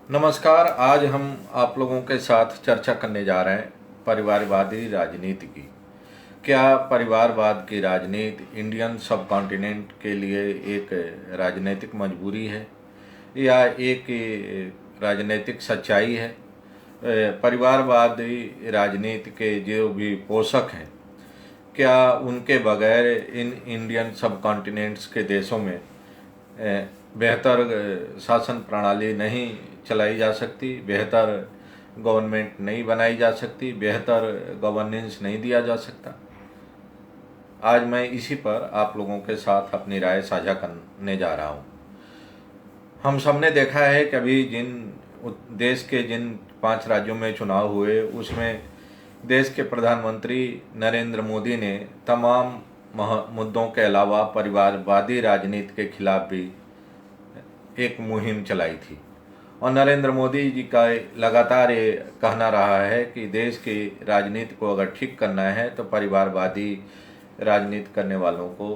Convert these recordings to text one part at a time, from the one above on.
नमस्कार। आज हम आप लोगों के साथ चर्चा करने जा रहे हैं परिवारवादी राजनीति की। क्या परिवारवाद की राजनीति इंडियन सब कॉन्टिनेंट के लिए एक राजनीतिक मजबूरी है या एक राजनीतिक सच्चाई है? परिवारवादी राजनीति के जो भी पोषक हैं, क्या उनके बगैर इन इंडियन सब कॉन्टिनेंट्स के देशों में बेहतर शासन प्रणाली नहीं चलाई जा सकती, बेहतर गवर्नमेंट नहीं बनाई जा सकती, बेहतर गवर्नेंस नहीं दिया जा सकता? आज मैं इसी पर आप लोगों के साथ अपनी राय साझा करने जा रहा हूँ। हम सबने देखा है कि अभी देश के जिन 5 राज्यों में चुनाव हुए, उसमें देश के प्रधानमंत्री नरेंद्र मोदी ने तमाम मुद्दों के अलावा परिवारवादी राजनीति के खिलाफ भी एक मुहिम चलाई थी। और नरेंद्र मोदी जी का लगातार ये कहना रहा है कि देश की राजनीति को अगर ठीक करना है तो परिवारवादी राजनीति करने वालों को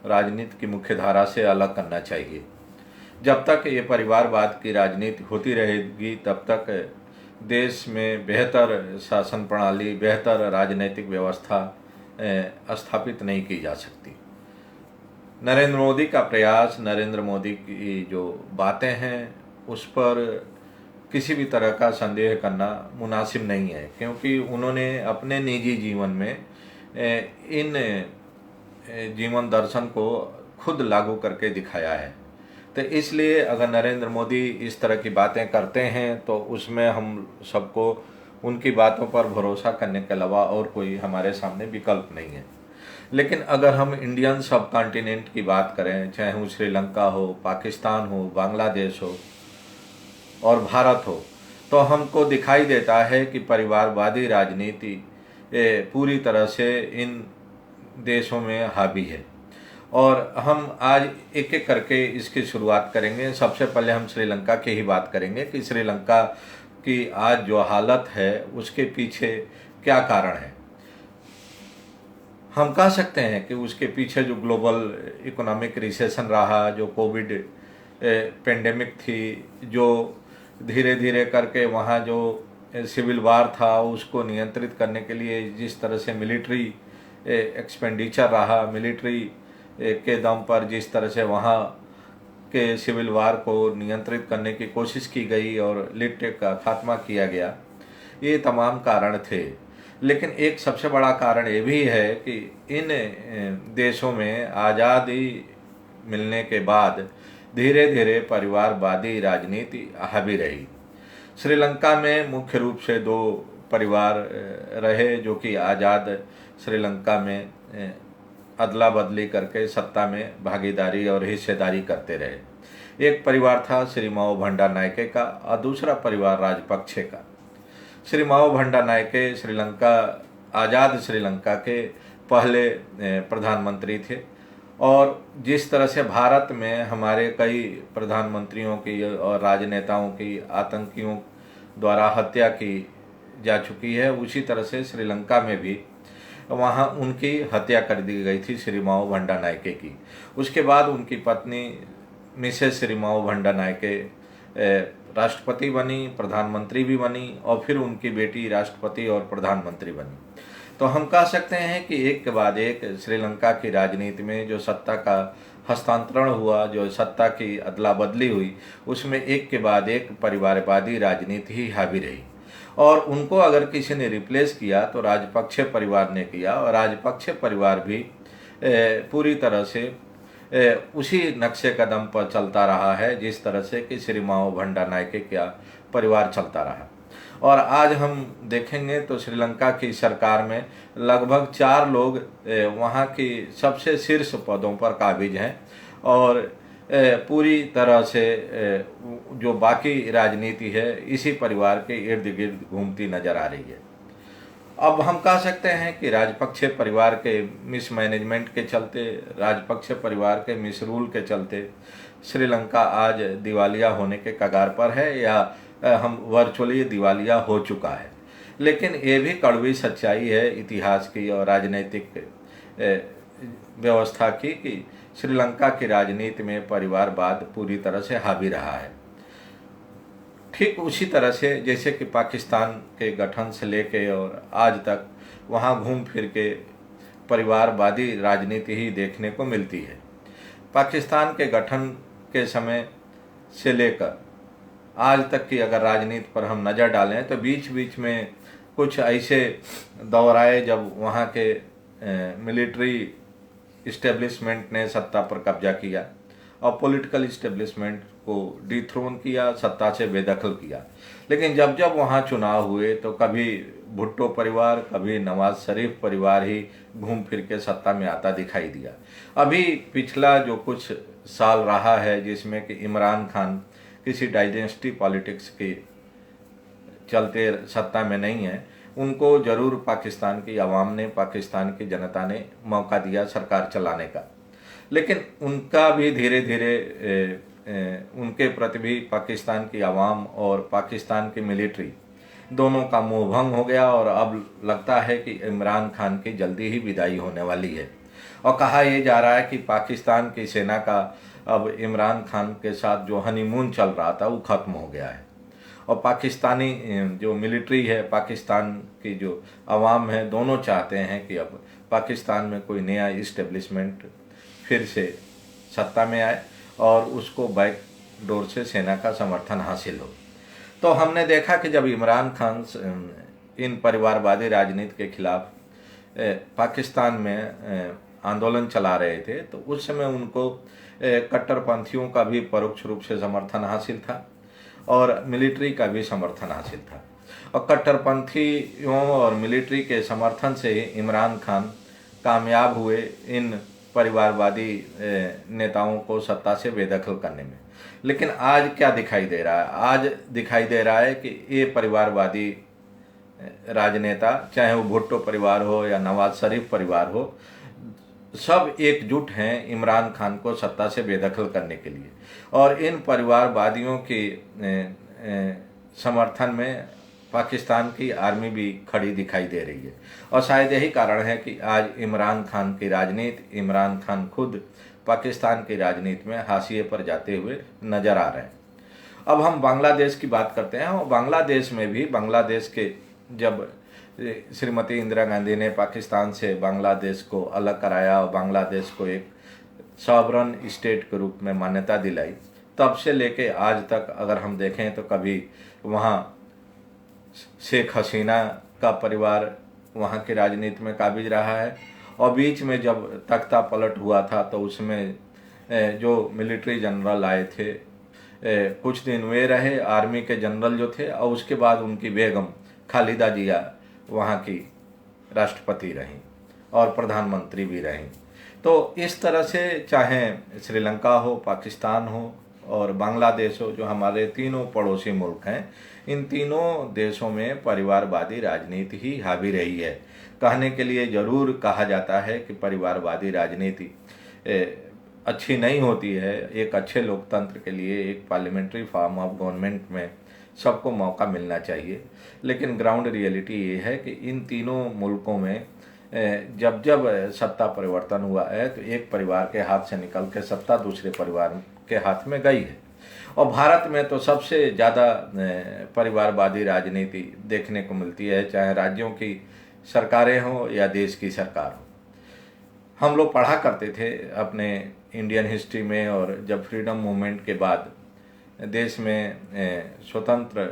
राजनीति की मुख्य धारा से अलग करना चाहिए। जब तक ये परिवारवाद की राजनीति होती रहेगी तब तक देश में बेहतर शासन प्रणाली, बेहतर राजनीतिक व्यवस्था स्थापित नहीं की जा सकती। नरेंद्र मोदी का प्रयास, नरेंद्र मोदी की जो बातें हैं उस पर किसी भी तरह का संदेह करना मुनासिब नहीं है, क्योंकि उन्होंने अपने निजी जीवन में इन जीवन दर्शन को खुद लागू करके दिखाया है। तो इसलिए अगर नरेंद्र मोदी इस तरह की बातें करते हैं तो उसमें हम सबको उनकी बातों पर भरोसा करने के अलावा और कोई हमारे सामने विकल्प नहीं है। लेकिन अगर हम इंडियन सब कॉन्टिनेंट की बात करें, चाहे वो श्रीलंका हो, पाकिस्तान हो, बांग्लादेश हो और भारत हो, तो हमको दिखाई देता है कि परिवारवादी राजनीति पूरी तरह से इन देशों में हावी है। और हम आज एक एक करके इसकी शुरुआत करेंगे। सबसे पहले हम श्रीलंका की ही बात करेंगे कि श्रीलंका की आज जो हालत है उसके पीछे क्या कारण है। हम कह सकते हैं कि उसके पीछे जो ग्लोबल इकोनॉमिक रिसेशन रहा, जो कोविड पेंडेमिक थी, जो धीरे धीरे करके वहाँ जो सिविल वार था उसको नियंत्रित करने के लिए जिस तरह से मिलिट्री एक्सपेंडिचर रहा, मिलिट्री के दम पर जिस तरह से वहाँ के सिविल वार को नियंत्रित करने की कोशिश की गई और लिट्टे का खात्मा किया गया, ये तमाम कारण थे। लेकिन एक सबसे बड़ा कारण ये भी है कि इन देशों में आज़ादी मिलने के बाद धीरे धीरे परिवारवादी राजनीति हावी रही। श्रीलंका में मुख्य रूप से 2 परिवार रहे जो कि आज़ाद श्रीलंका में अदला बदली करके सत्ता में भागीदारी और हिस्सेदारी करते रहे। एक परिवार था श्री माओ भंडा नायके का और दूसरा परिवार राजपक्षे का। श्री माओ भंडा नायके श्रीलंका, आज़ाद श्रीलंका के पहले प्रधानमंत्री थे। और जिस तरह से भारत में हमारे कई प्रधानमंत्रियों की और राजनेताओं की आतंकियों द्वारा हत्या की जा चुकी है, उसी तरह से श्रीलंका में भी वहाँ उनकी हत्या कर दी गई थी श्री माओ भंडा नायके की। उसके बाद उनकी पत्नी मिसेस श्री माओ भंडा नायके राष्ट्रपति बनी, प्रधानमंत्री भी बनी और फिर उनकी बेटी राष्ट्रपति और प्रधानमंत्री बनी। तो हम कह सकते हैं कि एक के बाद एक श्रीलंका की राजनीति में जो सत्ता का हस्तांतरण हुआ, जो सत्ता की अदला बदली हुई, उसमें एक के बाद एक परिवारवादी राजनीति ही हावी रही। और उनको अगर किसी ने रिप्लेस किया तो राजपक्षे परिवार ने किया, और राजपक्षे परिवार भी पूरी तरह से उसी नक्शे कदम पर चलता रहा है जिस तरह से कि श्री माओ भंडा नायके का परिवार चलता रहा। और आज हम देखेंगे तो श्रीलंका की सरकार में लगभग 4 लोग वहाँ की सबसे शीर्ष पदों पर काबिज हैं और पूरी तरह से जो बाकी राजनीति है इसी परिवार के इर्द गिर्द घूमती नजर आ रही है। अब हम कह सकते हैं कि राजपक्षे परिवार के मिसमैनेजमेंट के चलते, राजपक्षे परिवार के मिसरूल के चलते श्रीलंका आज दिवालिया होने के कगार पर है, या हम वर्चुअली दिवालिया हो चुका है। लेकिन ये भी कड़वी सच्चाई है इतिहास की और राजनीतिक व्यवस्था की कि श्रीलंका की राजनीति में परिवारवाद पूरी तरह से हावी रहा है। ठीक उसी तरह से जैसे कि पाकिस्तान के गठन से लेके और आज तक वहाँ घूम फिर के परिवारवादी राजनीति ही देखने को मिलती है। पाकिस्तान के गठन के समय से लेकर आज तक की अगर राजनीति पर हम नज़र डालें तो बीच बीच में कुछ ऐसे दौर आए जब वहाँ के मिलिट्री इस्टेब्लिशमेंट ने सत्ता पर कब्जा किया और पॉलिटिकल इस्टेब्लिशमेंट को डिथ्रोन किया, सत्ता से बेदखल किया। लेकिन जब जब वहाँ चुनाव हुए तो कभी भुट्टो परिवार, कभी नवाज शरीफ परिवार ही घूम फिर के सत्ता में आता दिखाई दिया। अभी पिछला जो कुछ साल रहा है जिसमें कि इमरान खान किसी डायनेस्टी पॉलिटिक्स के चलते सत्ता में नहीं है, उनको ज़रूर पाकिस्तान की आवाम ने, पाकिस्तान की जनता ने मौका दिया सरकार चलाने का। लेकिन उनका भी धीरे धीरे उनके प्रति भी पाकिस्तान की आवाम और पाकिस्तान की मिलिट्री दोनों का मोह भंग हो गया और अब लगता है कि इमरान खान की जल्दी ही विदाई होने वाली है। और कहा यह जा रहा है कि पाकिस्तान की सेना का अब इमरान खान के साथ जो हनीमून चल रहा था वो ख़त्म हो गया है और पाकिस्तानी जो मिलिट्री है, पाकिस्तान की जो आवाम है, दोनों चाहते हैं कि अब पाकिस्तान में कोई नया इस्टेब्लिशमेंट फिर से सत्ता में आए और उसको बैक डोर से सेना का समर्थन हासिल हो। तो हमने देखा कि जब इमरान खान इन परिवारवादी राजनीति के खिलाफ पाकिस्तान में आंदोलन चला रहे थे तो उस समय उनको कट्टरपंथियों का भी परोक्ष रूप से समर्थन हासिल था और मिलिट्री का भी समर्थन हासिल था। और कट्टरपंथियों और मिलिट्री के समर्थन से ही इमरान खान कामयाब हुए इन परिवारवादी नेताओं को सत्ता से बेदखल करने में। लेकिन आज क्या दिखाई दे रहा है? आज दिखाई दे रहा है कि ये परिवारवादी राजनेता, चाहे वो भुट्टो परिवार हो या नवाज शरीफ परिवार हो, सब एकजुट हैं इमरान खान को सत्ता से बेदखल करने के लिए। और इन परिवारवादियों के समर्थन में पाकिस्तान की आर्मी भी खड़ी दिखाई दे रही है। और शायद यही कारण है कि आज इमरान खान की राजनीति, इमरान खान खुद पाकिस्तान की राजनीति में हाशिए पर जाते हुए नजर आ रहे हैं। अब हम बांग्लादेश की बात करते हैं और बांग्लादेश में भी, बांग्लादेश के जब श्रीमती इंदिरा गांधी ने पाकिस्तान से बांग्लादेश को अलग कराया और बांग्लादेश को एक सॉवरन स्टेट के रूप में मान्यता दिलाई, तब से लेके आज तक अगर हम देखें तो कभी वहाँ शेख हसीना का परिवार वहाँ की राजनीति में काबिज रहा है और बीच में जब तख्ता पलट हुआ था तो उसमें जो मिलिट्री जनरल आए थे, कुछ दिन वे रहे, आर्मी के जनरल जो थे, और उसके बाद उनकी बेगम खालिदा जिया वहाँ की राष्ट्रपति रहीं और प्रधानमंत्री भी रहीं। तो इस तरह से चाहे श्रीलंका हो, पाकिस्तान हो और बांग्लादेश हो, जो हमारे तीनों पड़ोसी मुल्क हैं, इन तीनों देशों में परिवारवादी राजनीति ही हावी रही है। कहने के लिए ज़रूर कहा जाता है कि परिवारवादी राजनीति अच्छी नहीं होती है। एक अच्छे लोकतंत्र के लिए एक पार्लियामेंट्री फॉर्म ऑफ गवर्नमेंट में सबको मौका मिलना चाहिए। लेकिन ग्राउंड रियलिटी ये है कि इन तीनों मुल्कों में जब जब सत्ता परिवर्तन हुआ है तो एक परिवार के हाथ से निकल के सत्ता दूसरे परिवार के हाथ में गई है। और भारत में तो सबसे ज़्यादा परिवारवादी राजनीति देखने को मिलती है, चाहे राज्यों की सरकारें हों या देश की सरकार हो। हम लोग पढ़ा करते थे अपने इंडियन हिस्ट्री में, और जब फ्रीडम मूवमेंट के बाद देश में स्वतंत्र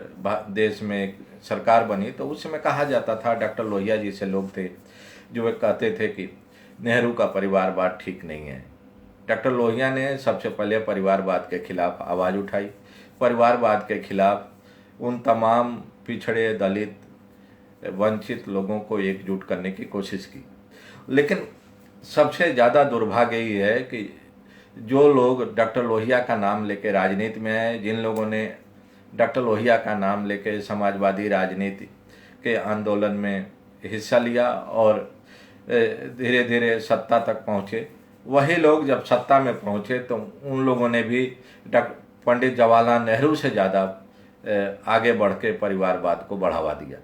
देश में एक सरकार बनी तो उस समय कहा जाता था, डॉक्टर लोहिया जी से लोग थे जो वे कहते थे कि नेहरू का परिवारवाद ठीक नहीं है। डॉक्टर लोहिया ने सबसे पहले परिवारवाद के खिलाफ आवाज़ उठाई, परिवारवाद के खिलाफ उन तमाम पिछड़े, दलित, वंचित लोगों को एकजुट करने की कोशिश की। लेकिन सबसे ज़्यादा दुर्भाग्य ये है कि जो लोग डॉक्टर लोहिया का नाम लेके राजनीति में आए, जिन लोगों ने डॉक्टर लोहिया का नाम लेके समाजवादी राजनीति के आंदोलन में हिस्सा लिया और धीरे धीरे सत्ता तक पहुँचे, वही लोग जब सत्ता में पहुँचे तो उन लोगों ने भी पंडित जवाहरलाल नेहरू से ज़्यादा आगे बढ़ के परिवारवाद को बढ़ावा दिया।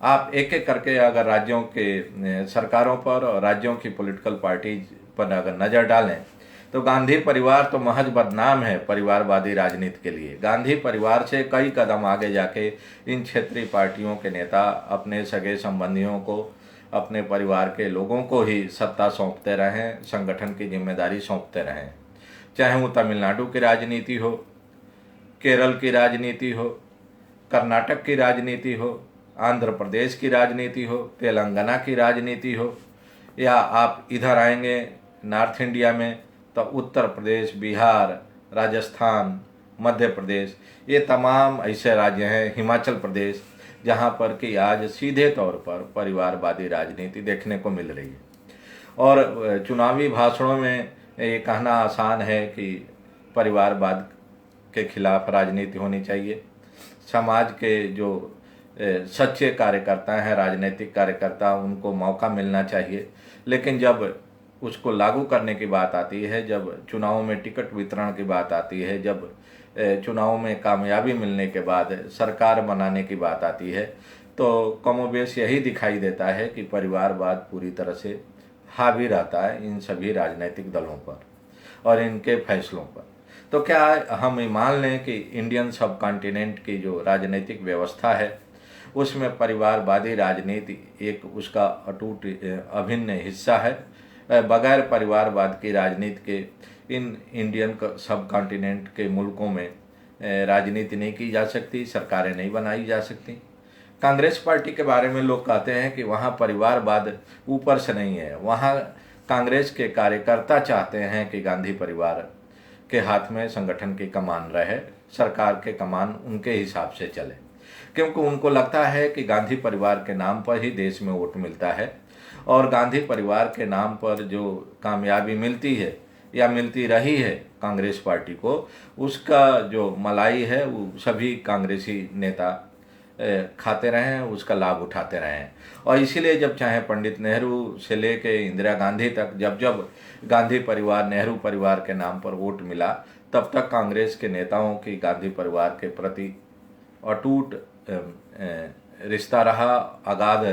आप एक एक करके अगर राज्यों के सरकारों पर और राज्यों की पॉलिटिकल पार्टीज पर अगर नज़र डालें तो गांधी परिवार तो महज बदनाम है परिवारवादी राजनीति के लिए। गांधी परिवार से कई कदम आगे जाके इन क्षेत्रीय पार्टियों के नेता अपने सगे संबंधियों को, अपने परिवार के लोगों को ही सत्ता सौंपते रहें, संगठन की जिम्मेदारी सौंपते रहें। चाहे वो तमिलनाडु की राजनीति हो, केरल की राजनीति हो, कर्नाटक की राजनीति हो, आंध्र प्रदेश की राजनीति हो, तेलंगाना की राजनीति हो, या आप इधर आएंगे नॉर्थ इंडिया में तो उत्तर प्रदेश, बिहार, राजस्थान, मध्य प्रदेश, ये तमाम ऐसे राज्य हैं, हिमाचल प्रदेश, जहाँ पर कि आज सीधे तौर पर परिवारवादी राजनीति देखने को मिल रही है। और चुनावी भाषणों में ये कहना आसान है कि परिवारवाद के खिलाफ राजनीति होनी चाहिए। समाज के जो सच्चे कार्यकर्ता हैं, राजनीतिक कार्यकर्ता, उनको मौका मिलना चाहिए। लेकिन जब उसको लागू करने की बात आती है, जब चुनाव में टिकट वितरण की बात आती है, जब चुनाव में कामयाबी मिलने के बाद सरकार बनाने की बात आती है, तो कमोबेश यही दिखाई देता है कि परिवारवाद पूरी तरह से हावी रहता है इन सभी राजनीतिक दलों पर और इनके फैसलों पर। तो क्या हम ये मान लें कि इंडियन सब कॉन्टिनेंट की जो राजनीतिक व्यवस्था है उसमें परिवारवादी राजनीति एक उसका अटूट अभिन्न हिस्सा है? बगैर परिवारवाद की राजनीति के इन इंडियन सब कॉन्टिनेंट के मुल्कों में राजनीति नहीं की जा सकती, सरकारें नहीं बनाई जा सकती। कांग्रेस पार्टी के बारे में लोग कहते हैं कि वहाँ परिवारवाद ऊपर से नहीं है, वहाँ कांग्रेस के कार्यकर्ता चाहते हैं कि गांधी परिवार के हाथ में संगठन की कमान रहे, सरकार के कमान उनके हिसाब से चले, क्योंकि उनको लगता है कि गांधी परिवार के नाम पर ही देश में वोट मिलता है और गांधी परिवार के नाम पर जो कामयाबी मिलती है या मिलती रही है कांग्रेस पार्टी को, उसका जो मलाई है वो सभी कांग्रेसी नेता खाते रहे हैं, उसका लाभ उठाते रहे हैं। और इसीलिए जब चाहे पंडित नेहरू से लेके इंदिरा गांधी तक, जब जब गांधी परिवार, नेहरू परिवार के नाम पर वोट मिला, तब तक कांग्रेस के नेताओं की गांधी परिवार के प्रति अटूट रिश्ता रहा, अगाध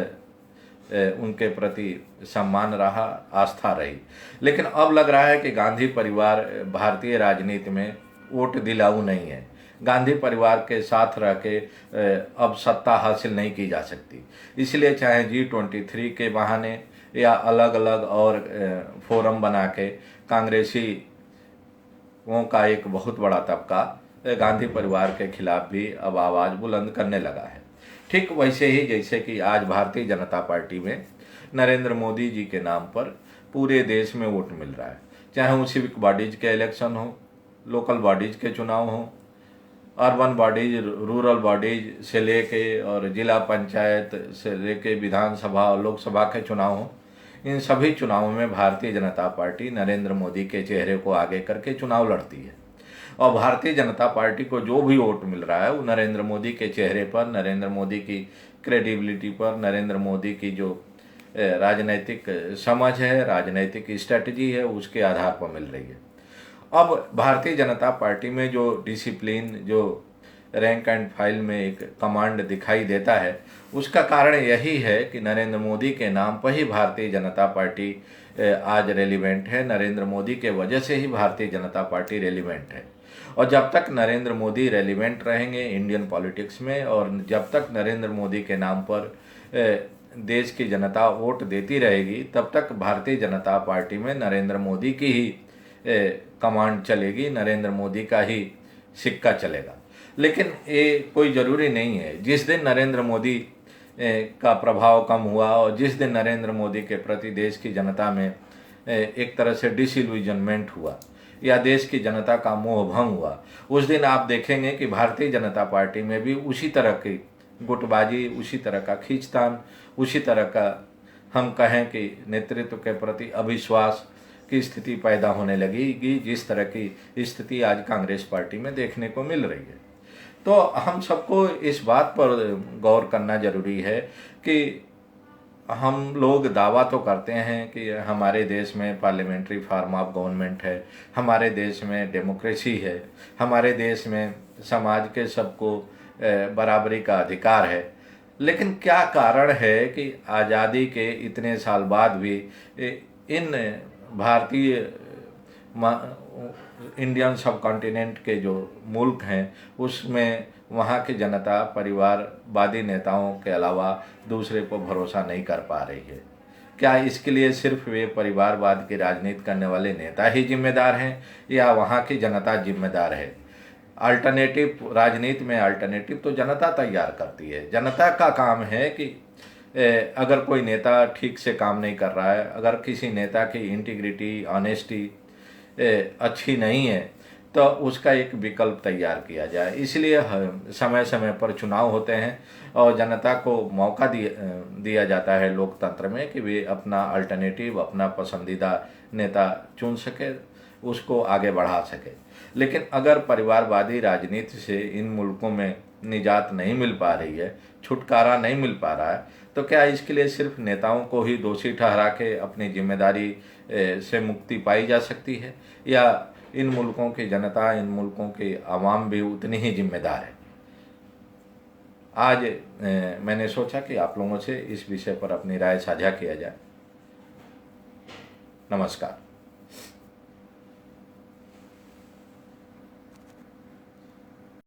उनके प्रति सम्मान रहा, आस्था रही। लेकिन अब लग रहा है कि गांधी परिवार भारतीय राजनीति में वोट दिलाऊ नहीं है। गांधी परिवार के साथ रह के अब सत्ता हासिल नहीं की जा सकती। इसलिए चाहे G23 के बहाने या अलग अलग और फोरम बना के कांग्रेसियों का एक बहुत बड़ा तबका गांधी परिवार के खिलाफ भी अब आवाज़ बुलंद करने लगा है। ठीक वैसे ही जैसे कि आज भारतीय जनता पार्टी में नरेंद्र मोदी जी के नाम पर पूरे देश में वोट मिल रहा है, चाहे वो सिविक बॉडीज के इलेक्शन हो, लोकल बॉडीज के चुनाव हो, अर्बन बॉडीज, रूरल बॉडीज से लेके और जिला पंचायत से लेके विधानसभा और लोकसभा के चुनाव हो। इन सभी चुनावों में भारतीय जनता पार्टी नरेंद्र मोदी के चेहरे को आगे करके चुनाव लड़ती है और भारतीय जनता पार्टी को जो भी वोट मिल रहा है वो नरेंद्र मोदी के चेहरे पर, नरेंद्र मोदी की क्रेडिबिलिटी पर, नरेंद्र मोदी की जो राजनीतिक समझ है, राजनीतिक स्ट्रेटजी है, उसके आधार पर मिल रही है। अब भारतीय जनता पार्टी में जो डिसिप्लिन, जो रैंक एंड फाइल में एक कमांड दिखाई देता है, उसका कारण यही है कि नरेंद्र मोदी के नाम पर ही भारतीय जनता पार्टी आज रेलिवेंट है। नरेंद्र मोदी के वजह से ही भारतीय जनता पार्टी रेलिवेंट है। और जब तक नरेंद्र मोदी रेलिवेंट रहेंगे इंडियन पॉलिटिक्स में और जब तक नरेंद्र मोदी के नाम पर देश की जनता वोट देती रहेगी, तब तक भारतीय जनता पार्टी में नरेंद्र मोदी की ही कमांड चलेगी, नरेंद्र मोदी का ही सिक्का चलेगा। लेकिन ये कोई ज़रूरी नहीं है। जिस दिन नरेंद्र मोदी का प्रभाव कम हुआ और जिस दिन नरेंद्र मोदी के प्रति देश की जनता में एक तरह से डिसइल्यूजनमेंट हुआ या देश की जनता का मोह भंग हुआ, उस दिन आप देखेंगे कि भारतीय जनता पार्टी में भी उसी तरह की गुटबाजी, उसी तरह का खींचतान, उसी तरह का हम कहें कि नेतृत्व के प्रति अविश्वास की स्थिति पैदा होने लगेगी, जिस तरह की स्थिति आज कांग्रेस पार्टी में देखने को मिल रही है। तो हम सबको इस बात पर गौर करना जरूरी है कि हम लोग दावा तो करते हैं कि हमारे देश में पार्लियामेंट्री फॉर्म ऑफ गवर्नमेंट है, हमारे देश में डेमोक्रेसी है, हमारे देश में समाज के सबको बराबरी का अधिकार है। लेकिन क्या कारण है कि आज़ादी के इतने साल बाद भी इन भारतीय इंडियन सब कॉन्टिनेंट के जो मुल्क हैं उसमें वहाँ की जनता परिवारवादी नेताओं के अलावा दूसरे को भरोसा नहीं कर पा रही है। क्या इसके लिए सिर्फ वे परिवारवाद की राजनीति करने वाले नेता ही जिम्मेदार हैं या वहाँ की जनता जिम्मेदार है? अल्टरनेटिव राजनीति में अल्टरनेटिव तो जनता तैयार करती है। जनता का काम है कि अगर कोई नेता ठीक से काम नहीं कर रहा है, अगर किसी नेता की इंटीग्रिटी ऑनेस्टी अच्छी नहीं है तो उसका एक विकल्प तैयार किया जाए। इसलिए समय समय पर चुनाव होते हैं और जनता को मौका दिया जाता है लोकतंत्र में कि वे अपना अल्टरनेटिव, अपना पसंदीदा नेता चुन सके, उसको आगे बढ़ा सके। लेकिन अगर परिवारवादी राजनीति से इन मुल्कों में निजात नहीं मिल पा रही है, छुटकारा नहीं मिल पा रहा है, तो क्या इसके लिए सिर्फ नेताओं को ही दोषी ठहरा के अपनी जिम्मेदारी से मुक्ति पाई जा सकती है या इन मुल्कों की जनता, इन मुल्कों के अवाम भी उतनी ही जिम्मेदार है? आज मैंने सोचा कि आप लोगों से इस विषय पर अपनी राय साझा किया जाए। नमस्कार।